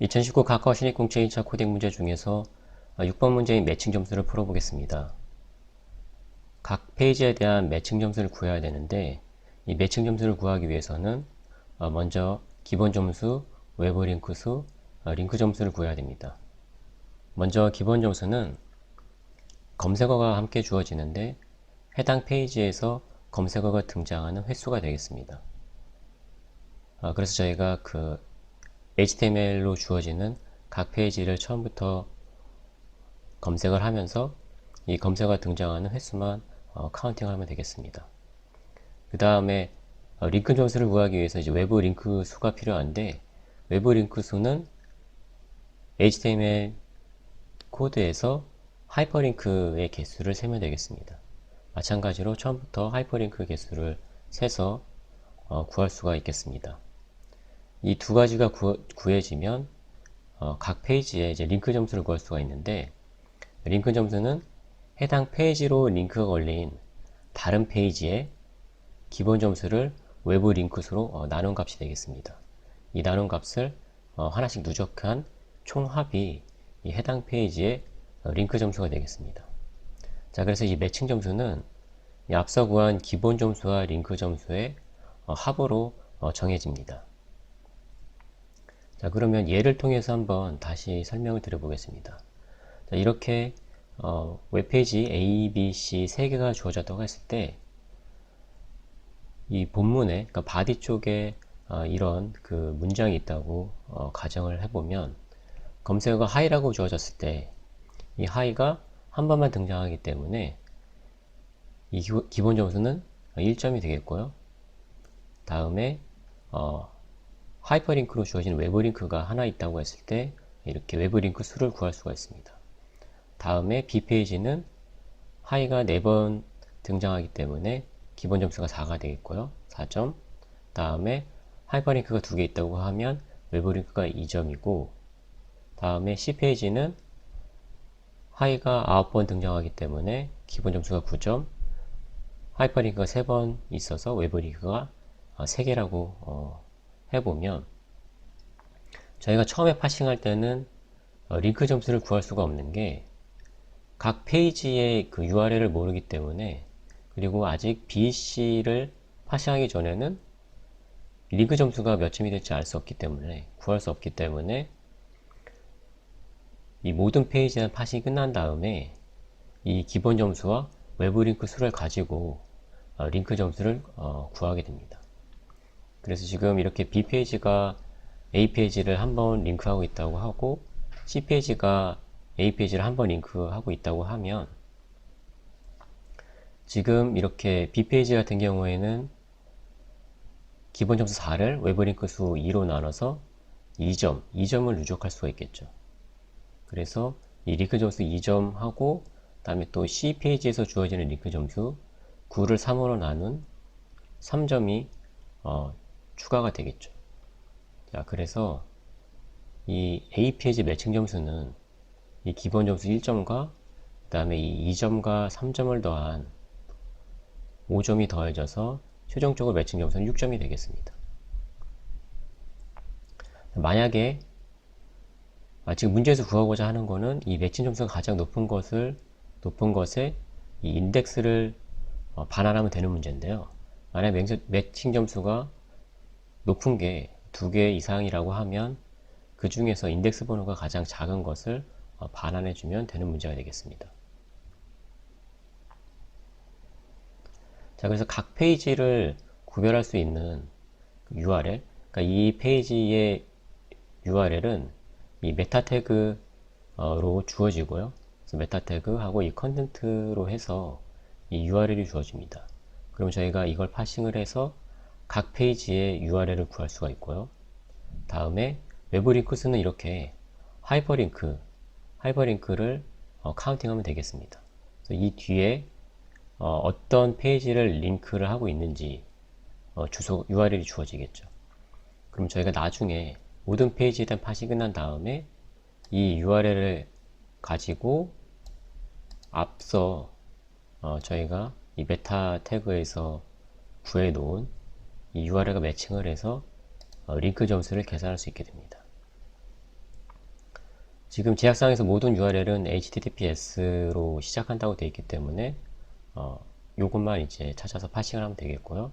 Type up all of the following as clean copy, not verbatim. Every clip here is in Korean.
2019 카카오 신입공채 2차 코딩 문제 중에서 6번 문제인 매칭 점수를 풀어보겠습니다. 각 페이지에 대한 매칭 점수를 구해야 되는데 이 매칭 점수를 구하기 위해서는 먼저 기본 점수, 외부 링크 수, 링크 점수를 구해야 됩니다. 먼저 기본 점수는 검색어가 함께 주어지는데 해당 페이지에서 검색어가 등장하는 횟수가 되겠습니다. 그래서 저희가 HTML로 주어지는 각 페이지를 처음부터 검색을 하면서 이 검색어가 등장하는 횟수만 카운팅을 하면 되겠습니다. 그 다음에 링크 점수를 구하기 위해서 이제 외부 링크 수가 필요한데 외부 링크 수는 HTML 코드에서 하이퍼링크의 개수를 세면 되겠습니다. 마찬가지로 처음부터 하이퍼링크 개수를 세서 구할 수가 있겠습니다. 이 두 가지가 구해지면 각 페이지에 이제 링크 점수를 구할 수가 있는데 링크 점수는 해당 페이지로 링크가 걸린 다른 페이지의 기본 점수를 외부 링크 수로 나눈 값이 되겠습니다. 이 나눈 값을 하나씩 누적한 총합이 이 해당 페이지의 링크 점수가 되겠습니다. 자, 그래서 이 매칭 점수는 이 앞서 구한 기본 점수와 링크 점수의 합으로 정해집니다. 자, 그러면 예를 통해서 한번 다시 설명을 드려보겠습니다. 자, 이렇게 웹페이지 A, B, C 3개가 주어졌다고 했을 때 이 본문에, 그러니까 바디 쪽에 이런 문장이 있다고 가정을 해보면 검색어가 하이라고 주어졌을 때 이 하이가 한 번만 등장하기 때문에 이 기본 점수는 1점이 되겠고요. 다음에 하이퍼링크로 주어진 외부 링크가 하나 있다고 했을 때 이렇게 외부 링크 수를 구할 수가 있습니다. 다음에 B페이지는 하이가 4번 등장하기 때문에 기본 점수가 4가 되겠고요. 4점. 다음에 하이퍼링크가 2개 있다고 하면 외부 링크가 2점이고 다음에 C페이지는 하이가 9번 등장하기 때문에 기본 점수가 9점, 하이퍼링크가 3번 있어서 외부 링크가 3개라고 해보면 저희가 처음에 파싱할 때는 링크 점수를 구할 수가 없는 게 각 페이지의 URL을 모르기 때문에 그리고 아직 B, C를 파싱하기 전에는 링크 점수가 몇 점이 될지 알 수 없기 때문에 구할 수 없기 때문에 이 모든 페이지에 대한 파싱이 끝난 다음에 이 기본 점수와 외부 링크 수를 가지고 링크 점수를 구하게 됩니다. 그래서 지금 이렇게 B페이지가 A페이지를 한번 링크하고 있다고 하고 C페이지가 A페이지를 한번 링크하고 있다고 하면 지금 이렇게 B페이지 같은 경우에는 기본 점수 4를 외부 링크 수 2로 나눠서 2점을 누적할 수가 있겠죠. 그래서 이 링크 점수 2점 하고 다음에 또 C페이지에서 주어지는 링크 점수 9를 3으로 나눈 3점이 추가가 되겠죠. 자, 그래서 이 A페이지 매칭 점수는 이 기본 점수 1점과 그 다음에 이 2점과 3점을 더한 5점이 더해져서 최종적으로 매칭 점수는 6점이 되겠습니다. 만약에 지금 문제에서 구하고자 하는 거는 이 매칭 점수가 가장 높은 것에 이 인덱스를 반환하면 되는 문제인데요. 만약 매칭 점수가 높은 게 2개 이상이라고 하면 그 중에서 인덱스 번호가 가장 작은 것을 반환해주면 되는 문제가 되겠습니다. 자, 그래서 각 페이지를 구별할 수 있는 URL, 그러니까 이 페이지의 URL은 이 메타 태그로 주어지고요. 그래서 메타 태그하고 이 컨텐트로 해서 이 URL이 주어집니다. 그럼 저희가 이걸 파싱을 해서 각 페이지의 URL을 구할 수가 있고요. 다음에 외부 링크 수는 이렇게 하이퍼링크를 카운팅하면 되겠습니다. 그래서 이 뒤에 어떤 페이지를 링크를 하고 있는지 주소 URL이 주어지겠죠. 그럼 저희가 나중에 모든 페이지에 대한 파싱이 끝난 다음에 이 URL을 가지고 앞서 저희가 이 메타 태그에서 구해 놓은 이 URL과 매칭을 해서 링크 점수를 계산할 수 있게 됩니다. 지금 제약상에서 모든 URL은 HTTPS로 시작한다고 되어 있기 때문에 요것만 이제 찾아서 파싱을 하면 되겠고요.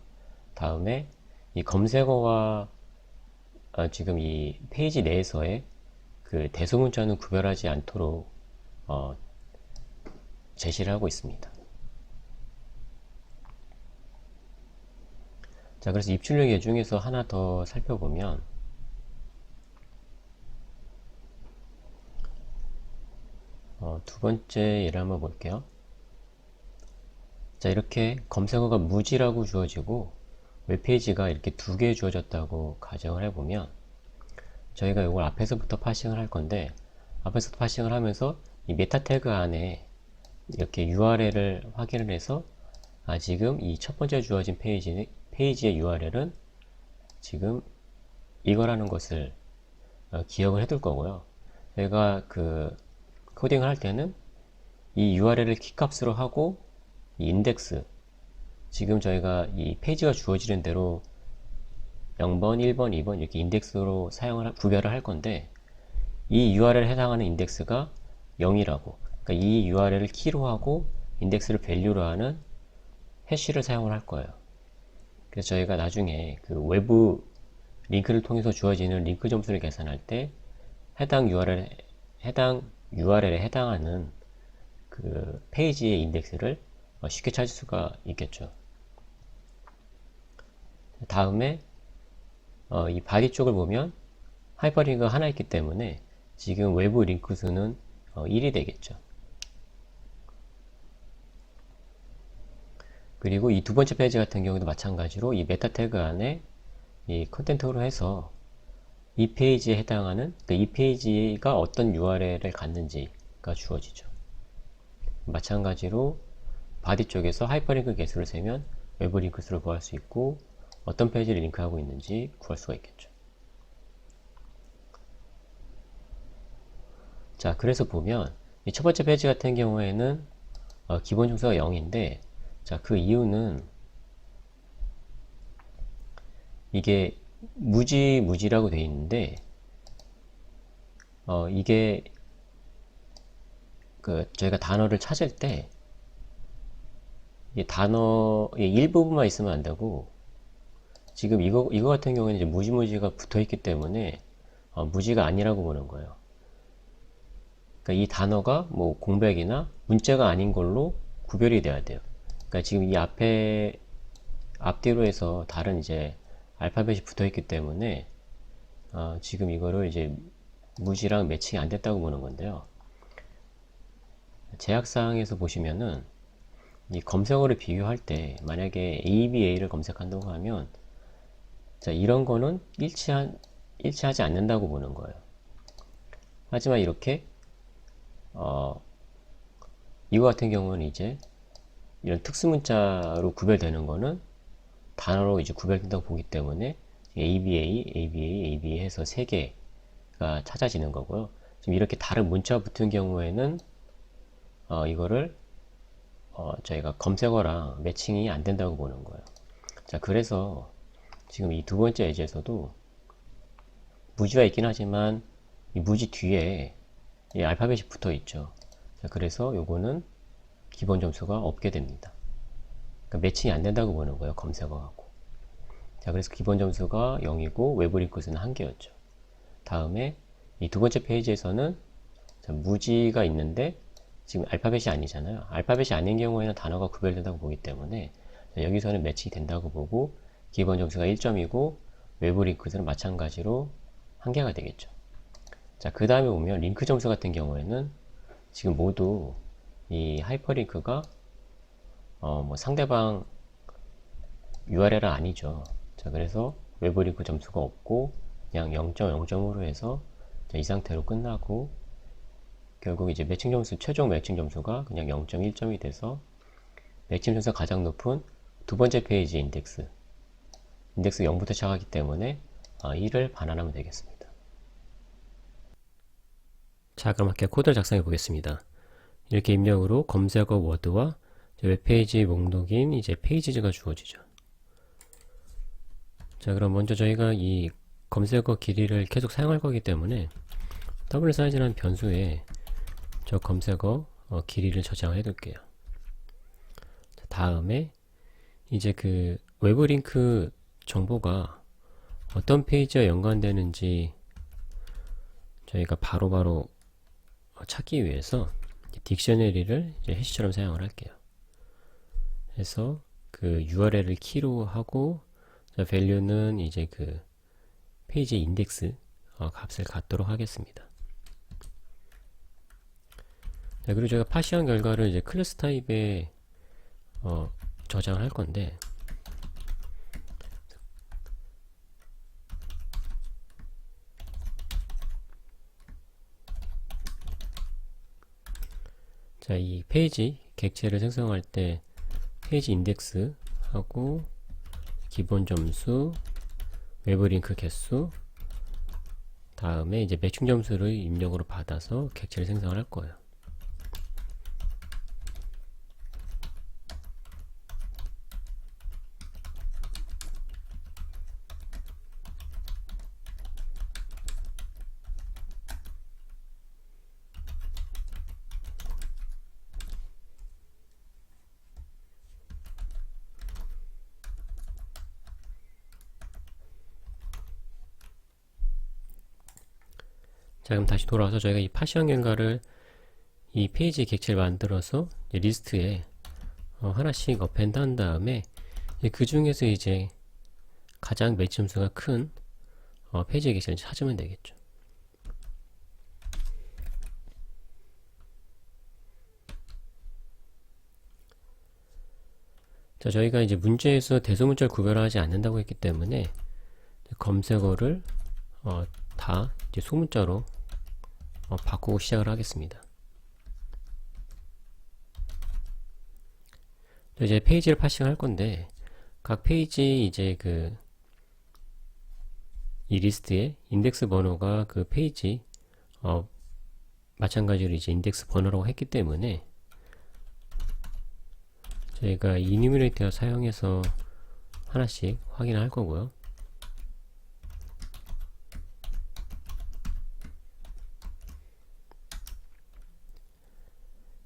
다음에 이 검색어와 지금 이 페이지 내에서의 그 대소문자는 구별하지 않도록 제시를 하고 있습니다. 자, 그래서 입출력 예 중에서 하나 더 살펴보면 두 번째 예를 한번 볼게요. 자, 이렇게 검색어가 무지라고 주어지고 웹페이지가 이렇게 두 개 주어졌다고 가정을 해보면 저희가 이걸 앞에서부터 파싱을 할 건데 앞에서부터 파싱을 하면서 이 메타 태그 안에 이렇게 URL을 확인을 해서 지금 이 첫 번째 주어진 페이지의 URL은 지금 이거라는 것을 기억을 해둘 거고요. 저희가 그 코딩을 할 때는 이 URL을 키값으로 하고 이 인덱스, 지금 저희가 이 페이지가 주어지는 대로 0번, 1번, 2번 이렇게 인덱스로 구별을 할 건데 이 URL에 해당하는 인덱스가 0이라고, 그러니까 이 URL을 키로 하고 인덱스를 밸류로 하는 해시를 사용을 할 거예요. 그래서 저희가 나중에 그 외부 링크를 통해서 주어지는 링크 점수를 계산할 때 해당 URL에 해당하는 그 페이지의 인덱스를 쉽게 찾을 수가 있겠죠. 다음에 이 바디 쪽을 보면 하이퍼링크가 하나 있기 때문에 지금 외부 링크 수는 1이 되겠죠. 그리고 이 두 번째 페이지 같은 경우도 마찬가지로 이 메타 태그 안에 이 컨텐트로 해서 이 페이지에 해당하는, 그러니까 이 페이지가 어떤 URL을 갖는지가 주어지죠. 마찬가지로 바디 쪽에서 하이퍼링크 개수를 세면 외부 링크 수를 구할 수 있고 어떤 페이지를 링크하고 있는지 구할 수가 있겠죠. 자, 그래서 보면 이 첫 번째 페이지 같은 경우에는 기본 점수가 0인데, 자, 그 이유는 이게 무지라고 되어 있는데 이게 저희가 단어를 찾을 때 이 단어의 일부분만 있으면 안 되고, 지금 이거 같은 경우에는 이제 무지가 붙어 있기 때문에 무지가 아니라고 보는 거예요. 그러니까 이 단어가 뭐 공백이나 문자가 아닌 걸로 구별이 돼야 돼요. 그러니까 지금 이 앞뒤로 해서 다른 이제 알파벳이 붙어 있기 때문에 지금 이거를 이제 무지랑 매칭이 안 됐다고 보는 건데요. 제약사항에서 보시면은 이 검색어를 비교할 때 만약에 ABA를 검색한다고 하면, 자, 이런 거는 일치하지 않는다고 보는 거예요. 하지만 이렇게 이거 같은 경우는 이제 이런 특수문자로 구별되는 거는 단어로 이제 구별된다고 보기 때문에 ABA 해서 3개가 찾아지는 거고요. 지금 이렇게 다른 문자가 붙은 경우에는 이거를 저희가 검색어랑 매칭이 안 된다고 보는 거예요. 자, 그래서 지금 이 두 번째 예제에서도 무지가 있긴 하지만 이 무지 뒤에 이 알파벳이 붙어 있죠. 자, 그래서 요거는 기본 점수가 없게 됩니다. 그러니까 매칭이 안 된다고 보는 거예요, 검색어하고. 자, 그래서 기본 점수가 0이고 외부 링크 수는 1개였죠. 다음에 이 두 번째 페이지에서는 무지가 있는데 지금 알파벳이 아니잖아요. 알파벳이 아닌 경우에는 단어가 구별된다고 보기 때문에 여기서는 매칭이 된다고 보고 기본 점수가 1점이고 외부 링크들은 마찬가지로 1개가 되겠죠. 자, 그 다음에 보면 링크 점수 같은 경우에는 지금 모두 이 하이퍼링크가 뭐 상대방 URL은 아니죠. 자, 그래서 외부 링크 점수가 없고 그냥 0.0점으로 해서 이 상태로 끝나고, 결국 이제 매칭 점수, 최종 매칭 점수가 그냥 0.1점이 돼서 매칭 점수가 가장 높은 두 번째 페이지 인덱스 0부터 시작하기 때문에 1을 반환하면 되겠습니다. 자, 그럼 함께 코드를 작성해 보겠습니다. 이렇게 입력으로 검색어 워드와 웹페이지 목록인 이제 페이지즈가 주어지죠. 자, 그럼 먼저 저희가 이 검색어 길이를 계속 사용할 거기 때문에 wsize라는 변수에 저 검색어 길이를 저장해 둘게요. 다음에 이제 그 외부 링크 정보가 어떤 페이지와 연관되는지 저희가 바로바로 찾기 위해서 딕셔너리를 이제 해시처럼 사용을 할게요. 그래서 그 URL을 키로 하고 value는 이제 그 페이지 인덱스 값을 갖도록 하겠습니다. 자, 그리고 제가 파시한 결과를 이제 클래스 타입에 저장을 할 건데, 자, 이 페이지 객체를 생성할 때 페이지 인덱스 하고 기본 점수, 외부 링크 개수, 다음에 이제 매칭 점수를 입력으로 받아서 객체를 생성을 할 거예요. 자, 그럼 다시 돌아와서 저희가 이 파시언 갱가를 이 페이지 객체를 만들어서 리스트에 하나씩 어펜드 한 다음에 그 중에서 이제 가장 매치 점수가 큰 페이지 객체를 찾으면 되겠죠. 자, 저희가 이제 문제에서 대소문자를 구별하지 않는다고 했기 때문에 검색어를 다 이제 소문자로 바꾸고 시작을 하겠습니다. 이제 페이지를 파싱 할 건데 각 페이지 이제 그 이 리스트에 인덱스 번호가 그 페이지 마찬가지로 이제 인덱스 번호라고 했기 때문에 저희가 이뉴미레이터 사용해서 하나씩 확인할 거고요.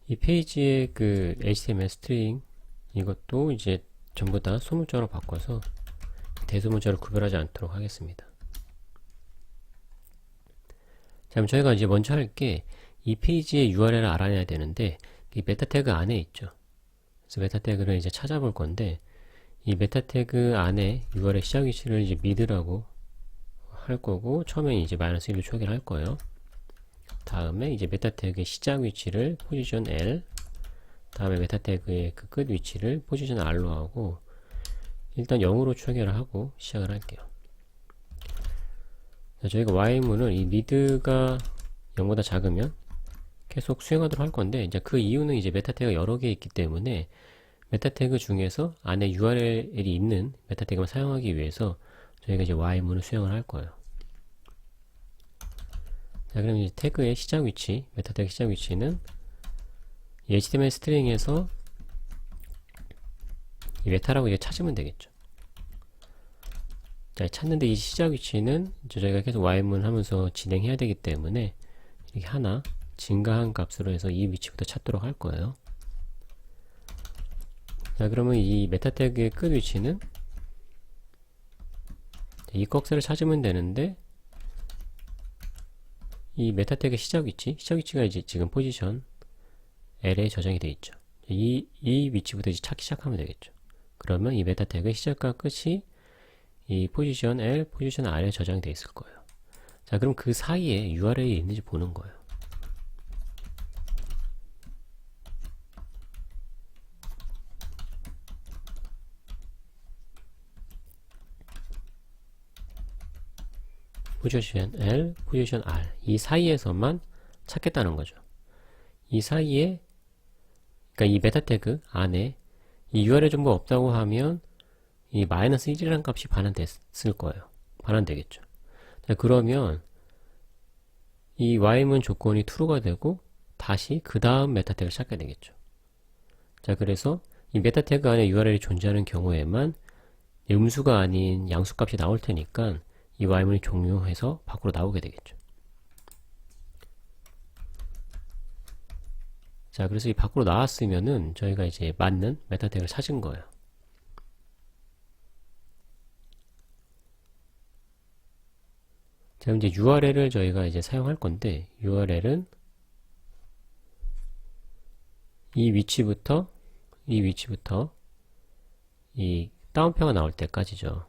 이 페이지의 그 HTML 스트링 이것도 이제 전부 다 소문자로 바꿔서 대소문자를 구별하지 않도록 하겠습니다. 자, 그럼 저희가 이제 먼저 할 게 이 페이지의 URL을 알아내야 되는데 이 메타 태그 안에 있죠. 그래서 메타 태그를 이제 찾아볼 건데 이 메타 태그 안에 URL 시작 위치를 이제 mid라고 할 거고 처음에 이제 -1로 초기를 할 거예요. 다음에 이제 메타 태그의 시작 위치를 포지션 L, 다음에 메타 태그의 그 끝 위치를 포지션 R로 하고 일단 0으로 초기를 하고 시작을 할게요. 자, 저희가 y문을 이 mid가 0보다 작으면 계속 수행하도록 할 건데 이제 그 이유는 이제 메타 태그가 여러 개 있기 때문에 메타 태그 중에서 안에 URL이 있는 메타 태그만 사용하기 위해서 저희가 이제 y문을 수행을 할 거예요. 자, 그럼 이제 태그의 시작 위치, 메타 태그 시작 위치는 이 HTML 스트링에서 이 메타라고 이제 찾으면 되겠죠. 자, 찾는데 이 시작 위치는 이제 저희가 계속 y문 하면서 진행해야 되기 때문에 이렇게 하나 증가한 값으로 해서 이 위치부터 찾도록 할 거예요. 자, 그러면 이 메타 태그의 끝 위치는 이 꺽쇠를 찾으면 되는데 이 메타 태그 시작 위치가 이제 지금 포지션 L에 저장이 되어 있죠. 이 위치부터 이제 찾기 시작하면 되겠죠. 그러면 이 메타 태그의 시작과 끝이 이 포지션 L, 포지션 R에 저장이 되어 있을 거예요. 자, 그럼 그 사이에 URL이 있는지 보는 거예요. 포지션 L, 포지션 R 이 사이에서만 찾겠다는 거죠. 이 사이에 그러니까 이 메타 태그 안에 이 URL 정보가 없다고 하면 이 -1이라는 값이 반환됐을 거예요. 반환되겠죠. 자, 그러면 이 y문 조건이 true가 되고 다시 그 다음 메타 태그를 찾게 되겠죠. 자, 그래서 이 메타 태그 안에 URL이 존재하는 경우에만 음수가 아닌 양수 값이 나올 테니까 이 y문이 종료해서 밖으로 나오게 되겠죠. 자, 그래서 이 밖으로 나왔으면은 저희가 이제 맞는 메타 태그를 찾은 거예요. 자, 그럼 이제 URL을 저희가 이제 사용할 건데, URL은 이 위치부터 이 다운표가 나올 때까지죠.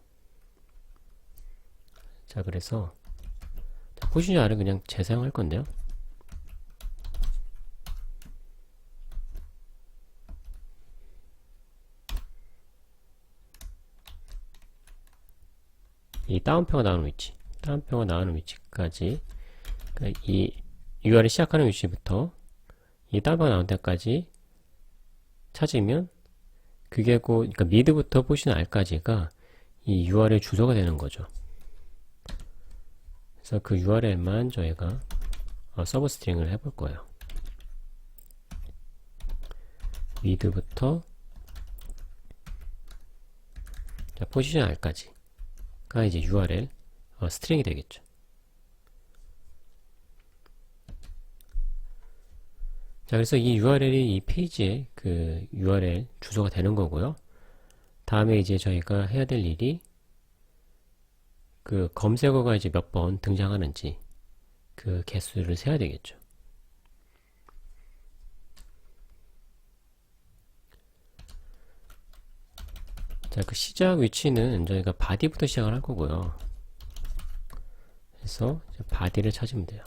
자, 그래서 포지션R은 그냥 재사용할 건데요. 이 다운표가 나오는 위치까지, 그러니까 이 URL 시작하는 위치부터 이 다운표가 나올 때까지 찾으면 그게 그러니까 미드부터 포지션 R까지가 이 URL 주소가 되는 거죠. 그래서 그 URL만 저희가 서브 스트링을 해볼 거예요. 미드부터 포지션 R까지가 이제 URL 스트링이 되겠죠. 자, 그래서 이 URL이 이 페이지에 그 URL 주소가 되는 거고요. 다음에 이제 저희가 해야 될 일이 그 검색어가 이제 몇 번 등장하는지 그 개수를 세야 되겠죠. 자, 그 시작 위치는 저희가 바디부터 시작을 할 거고요. 그래서 바디를 찾으면 돼요.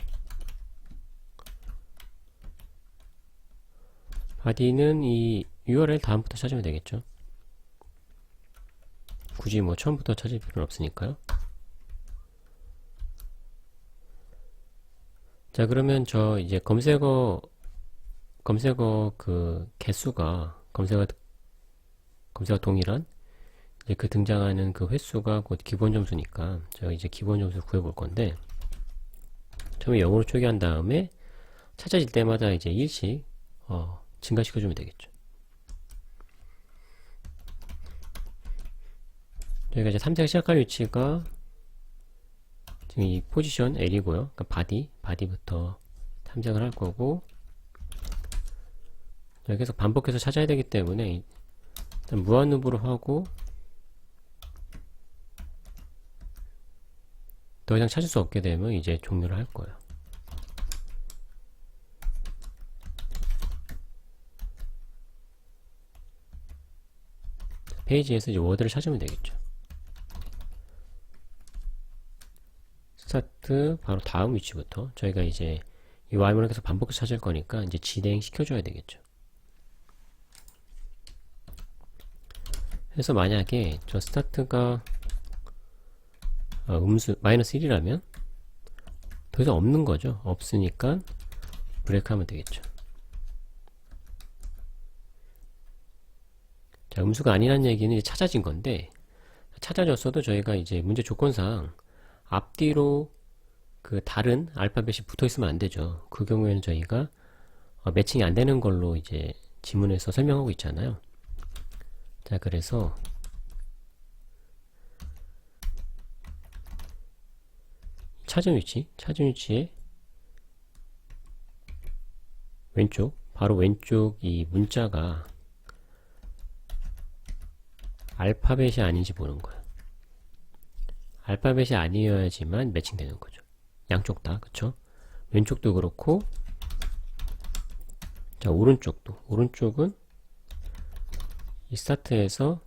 바디는 이 URL 다음부터 찾으면 되겠죠. 굳이 뭐 처음부터 찾을 필요는 없으니까요. 자, 그러면 저 이제 검색어 그 개수가 검색어 동일한 이제 그 등장하는 그 횟수가 곧 기본 점수니까 제가 이제 기본 점수 구해 볼 건데, 처음에 0으로 초기한 다음에 찾아질 때마다 이제 1씩 증가시켜주면 되겠죠. 저희가 이제 탐색 시작할 위치가 지금 이 포지션 L이고요. 그러니까 바디부터 탐색을 할 거고, 계속 반복해서 찾아야 되기 때문에 일단 무한루프로 하고 더 이상 찾을 수 없게 되면 이제 종료를 할 거예요. 페이지에서 이제 워드를 찾으면 되겠죠. 스타트 바로 다음 위치부터 저희가 이제 이 Y문을 계속 반복해서 찾을 거니까 이제 진행 시켜줘야 되겠죠. 그래서 만약에 저 스타트가 음수 마이너스 1이라면 더 이상 없는 거죠. 없으니까 브레이크 하면 되겠죠. 자, 음수가 아니란 얘기는 이제 찾아진 건데, 찾아졌어도 저희가 이제 문제 조건상 앞뒤로 그 다른 알파벳이 붙어 있으면 안 되죠. 그 경우에는 저희가 매칭이 안 되는 걸로 이제 지문에서 설명하고 있잖아요. 자, 그래서 찾은 위치에 왼쪽, 바로 왼쪽 이 문자가 알파벳이 아닌지 보는 거예요. 알파벳이 아니어야지만 매칭되는 거죠. 양쪽 다, 그쵸? 왼쪽도 그렇고, 자, 오른쪽은 이 스타트에서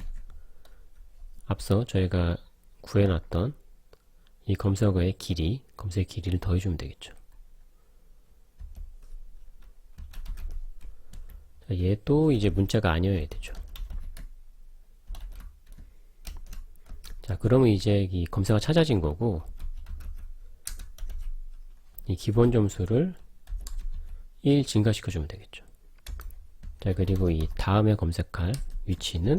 앞서 저희가 구해놨던 이 검색어의 길이를 더해주면 되겠죠. 자, 얘도 이제 문자가 아니어야 되죠. 자, 그러면 이제 이 검색어가 찾아진 거고, 이 기본 점수를 1 증가시켜주면 되겠죠. 자, 그리고 이 다음에 검색할 위치는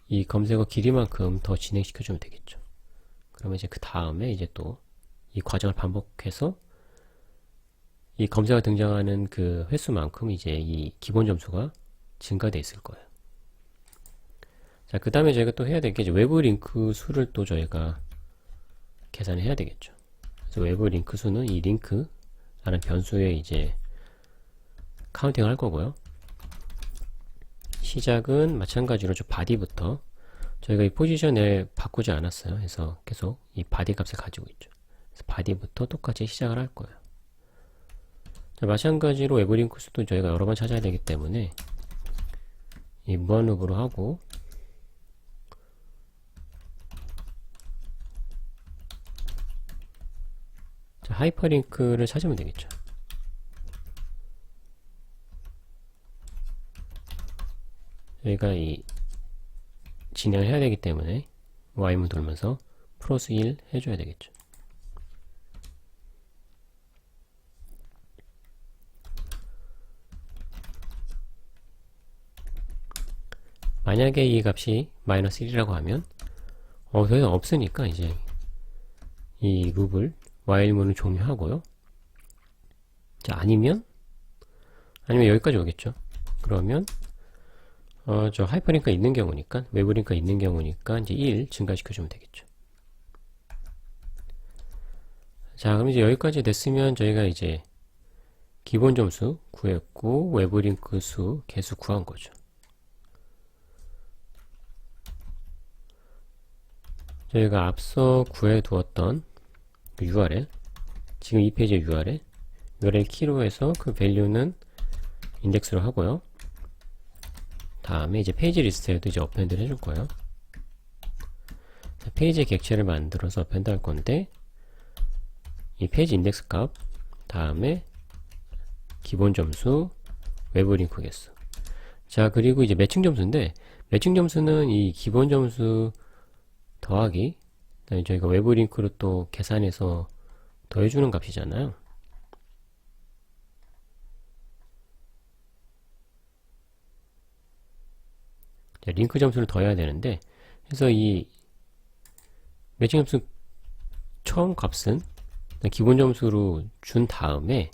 이 검색어 길이만큼 더 진행시켜주면 되겠죠. 그러면 이제 그 다음에 이제 또 이 과정을 반복해서 이 검색어가 등장하는 그 횟수만큼 이제 이 기본 점수가 증가되어 있을 거예요. 자, 그 다음에 저희가 또 해야 될 게 이제 외부 링크 수를 또 저희가 계산을 해야 되겠죠. 그래서 외부 링크 수는 이 링크라는 변수에 이제 카운팅 할 거고요. 시작은 마찬가지로 저 바디부터 저희가 이 포지션을 바꾸지 않았어요. 그래서 계속 이 바디 값을 가지고 있죠. 그래서 바디부터 똑같이 시작을 할 거예요. 자, 마찬가지로 외부 링크 수도 저희가 여러 번 찾아야 되기 때문에 이 무한루프로 하고 자, 하이퍼링크를 찾으면 되겠죠. 저희가 이 진행을 해야 되기 때문에 Y문 돌면서 플러스 1 해줘야 되겠죠. 만약에 이 값이 마이너스 1이라고 하면 더 이상 없으니까 이제 이 룹을 while문을 종료하고요. 자, 아니면 여기까지 오겠죠. 그러면 저 하이퍼링크가 있는 경우니까, 외부 링크가 있는 경우니까 이제 1 증가시켜주면 되겠죠. 자, 그럼 이제 여기까지 됐으면 저희가 이제 기본 점수 구했고, 외부 링크 수, 개수 구한 거죠. 저희가 앞서 구해두었던 그 URL, 지금 이 페이지의 URL 키로 해서 그 밸류는 인덱스로 하고요. 다음에 이제 페이지 리스트에도 이제 어펜드를 해줄 거예요. 페이지 객체를 만들어서 어펜드 할 건데, 이 페이지 인덱스 값, 다음에 기본 점수, 외부 링크 개수. 자, 그리고 이제 매칭 점수인데, 매칭 점수는 이 기본 점수 더하기, 저희가 외부 링크로 또 계산해서 더해주는 값이잖아요. 링크 점수를 더해야 되는데, 그래서 이 매칭 점수 처음 값은 기본 점수로 준 다음에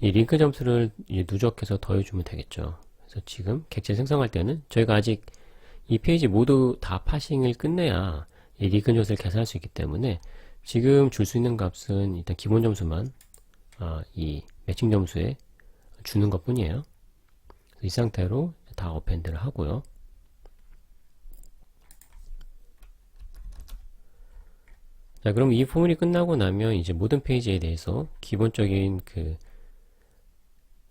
이 링크 점수를 누적해서 더해주면 되겠죠. 그래서 지금 객체 생성할 때는 저희가 아직 이 페이지 모두 다 파싱을 끝내야 이 링크 점수를 계산할 수 있기 때문에 지금 줄 수 있는 값은 일단 기본 점수만 이 매칭 점수에 주는 것 뿐이에요. 이 상태로 다 어펜드를 하고요. 자, 그럼 이 포물이 끝나고 나면 이제 모든 페이지에 대해서 기본적인 그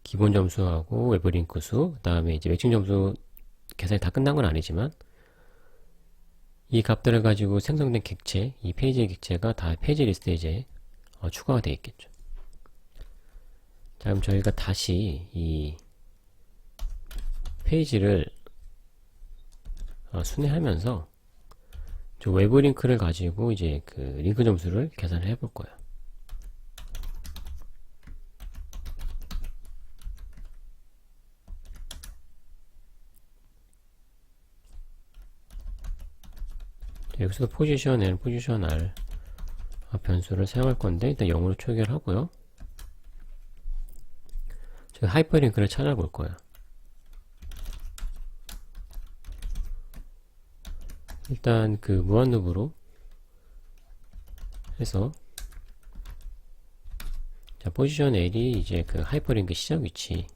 기본 점수하고 외부 링크 수, 그 다음에 이제 매칭 점수 계산이 다 끝난 건 아니지만 이 값들을 가지고 생성된 객체, 이 페이지의 객체가 다 페이지 리스트에 이제 추가가 되어 있겠죠. 자, 그럼 저희가 다시 이 페이지를 순회하면서 저 외부 링크를 가지고 이제 그 링크 점수를 계산을 해볼 거예요. 여기서 포지션 N, 포지션 R 변수를 사용할 건데 일단 0으로 초기화하고요. 제가 하이퍼링크를 찾아볼 거예요. 일단 그 무한루프로 해서 자, 포지션 L이 이제 그 하이퍼링크 시작 위치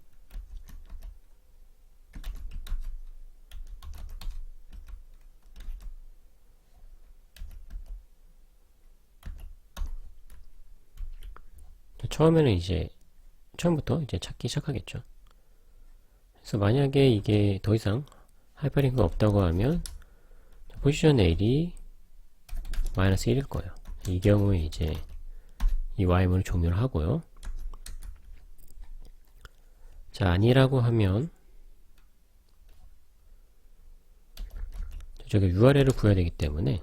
처음에는 이제 처음부터 이제 찾기 시작하겠죠. 그래서 만약에 이게 더 이상 하이퍼링크가 없다고 하면 포지션 L이 마이너스 1일 거예요. 이 경우에 이제 이 Y문을 종료를 하고요. 자, 아니라고 하면 저기 URL을 구해야 되기 때문에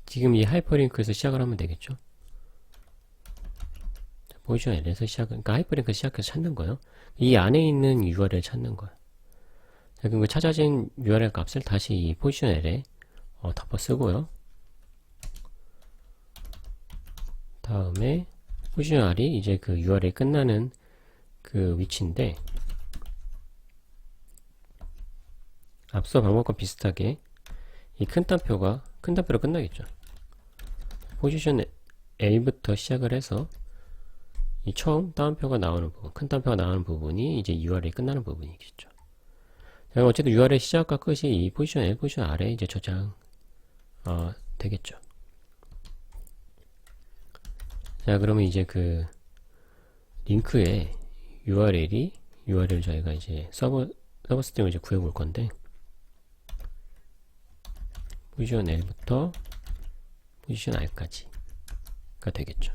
지금 이 하이퍼링크에서 시작을 하면 되겠죠. 포지션 L에서 그러니까 하이퍼링크 시작해서 찾는 거예요. 이 안에 있는 URL 찾는 거예요. 자, 그럼 그 찾아진 URL 값을 다시 이 포지션 L에 덮어 쓰고요. 다음에 포지션 R이 이제 그 URL이 끝나는 그 위치인데 앞서 방법과 비슷하게 이 큰 따옴표로 끝나겠죠. 포지션 A부터 시작을 해서 이 처음 따옴표가 나오는 부분, 큰 따옴표가 나오는 부분이 이제 URL이 끝나는 부분이겠죠. 자, 어쨌든 URL 시작과 끝이 이 포지션 L, 포지션 R에 이제 저장 되겠죠. 자, 그러면 이제 그 링크에 URL 저희가 이제 서버 스트링을 이제 구해 볼 건데, 포지션 L부터 포지션 R까지가 되겠죠.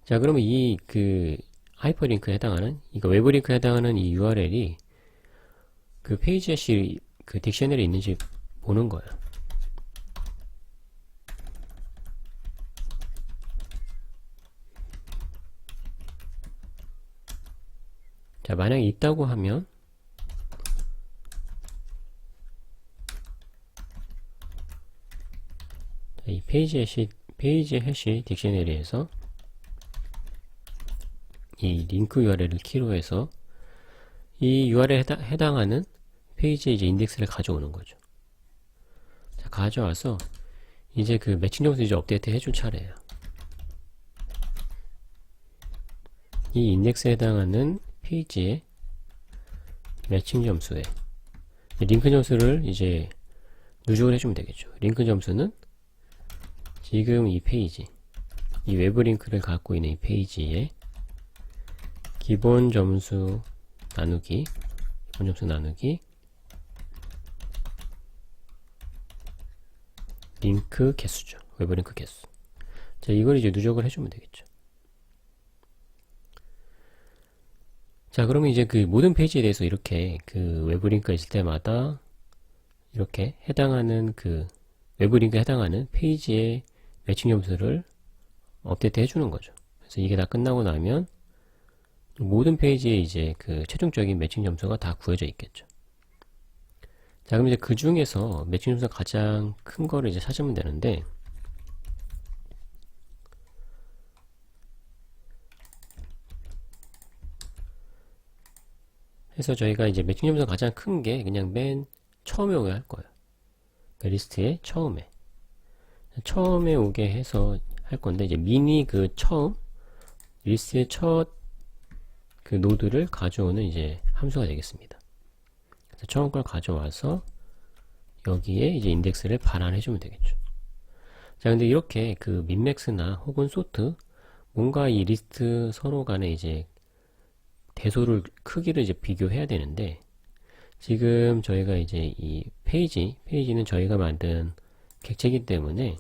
자, 그러면 이 그 하이퍼링크에 해당하는, 이거 외부 링크에 해당하는 이 URL이 그 페이지 해시 그 딕셔너리에 있는지 보는 거예요. 자, 만약에 있다고 하면 이 페이지 해시 딕셔너리에서 이 링크 URL을 키로 해서 이 URL에 해당하는 페이지의 이제 인덱스를 가져오는 거죠. 자, 가져와서 이제 그 매칭 점수 이제 업데이트 해줄 차례예요. 이 인덱스에 해당하는 페이지의 매칭 점수에 링크 점수를 이제 누적을 해주면 되겠죠. 링크 점수는 지금 이 페이지, 이 외부 링크를 갖고 있는 이 페이지에 기본 점수 나누기 링크 개수죠. 외부 링크 개수. 자, 이걸 이제 누적을 해주면 되겠죠. 자, 그러면 이제 그 모든 페이지에 대해서 이렇게 그 외부 링크가 있을 때마다 이렇게 해당하는 그 외부 링크에 해당하는 페이지의 매칭 점수를 업데이트 해주는 거죠. 그래서 이게 다 끝나고 나면 모든 페이지에 이제 그 최종적인 매칭 점수가 다 구해져 있겠죠. 자, 그럼 이제 그 중에서 매칭 점수가 가장 큰 거를 이제 찾으면 되는데, 그래서 저희가 이제 매칭 점수가 가장 큰 게 그냥 맨 처음에 오게 할 거예요. 그 리스트의 처음에 오게 해서 할 건데, 이제 미니 그 처음 리스트의 첫 그 노드를 가져오는 이제 함수가 되겠습니다. 그래서 처음 걸 가져와서 여기에 이제 인덱스를 반환해 주면 되겠죠. 자, 근데 이렇게 그 민맥스나 혹은 소트, 뭔가 이 리스트 서로 간에 이제 대소를 크기를 이제 비교해야 되는데, 지금 저희가 이제 이 페이지는 저희가 만든 객체이기 때문에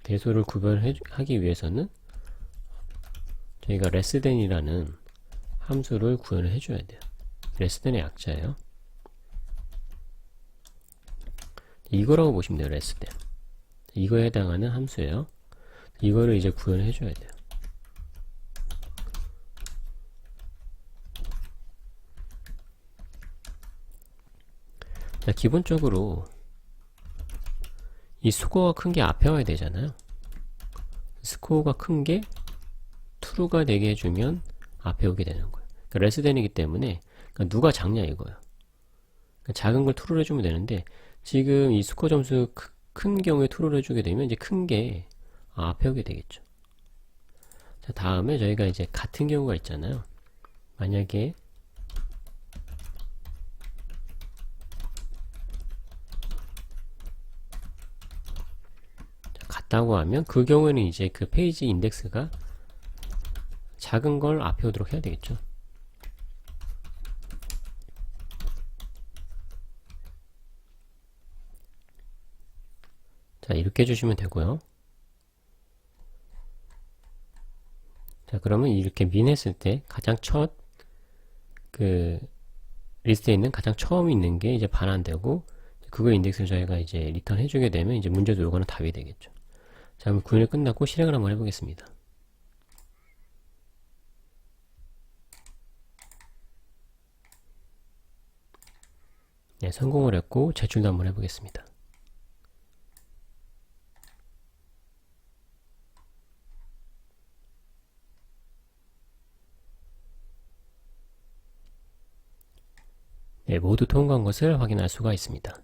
대소를 구별하기 위해서는 저희가 레스된이라는 함수를 구현을 해줘야 돼요. 레스된의 약자예요. 이거라고 보시면 돼요. 레스된. 이거에 해당하는 함수예요. 이거를 이제 구현을 해줘야 돼요. 자, 기본적으로 이 스코어가 큰 게 앞에 와야 되잖아요. 스코어가 큰 게 true가 되게 해주면 앞에 오게 되는 거예요. 그러니까 레스된이기 때문에 그러니까 누가 작냐 이거예요. 그러니까 작은 걸 true를 해주면 되는데, 지금 이 스코어 점수 큰 경우에 true를 해주게 되면 이제 큰 게 앞에 오게 되겠죠. 자, 다음에 저희가 이제 같은 경우가 있잖아요. 만약에 같다고 하면 그 경우에는 이제 그 페이지 인덱스가 작은 걸 앞에 오도록 해야 되겠죠. 자, 이렇게 해주시면 되고요. 자, 그러면 이렇게 민했을 때 가장 첫 그 리스트에 있는 가장 처음 있는 게 이제 반환되고, 그거 인덱스를 저희가 이제 리턴 해주게 되면 이제 문제도 요거는 답이 되겠죠. 자, 그럼 구현이 끝났고 실행을 한번 해보겠습니다. 네, 성공을 했고 제출도 한번 해보겠습니다. 네, 모두 통과한 것을 확인할 수가 있습니다.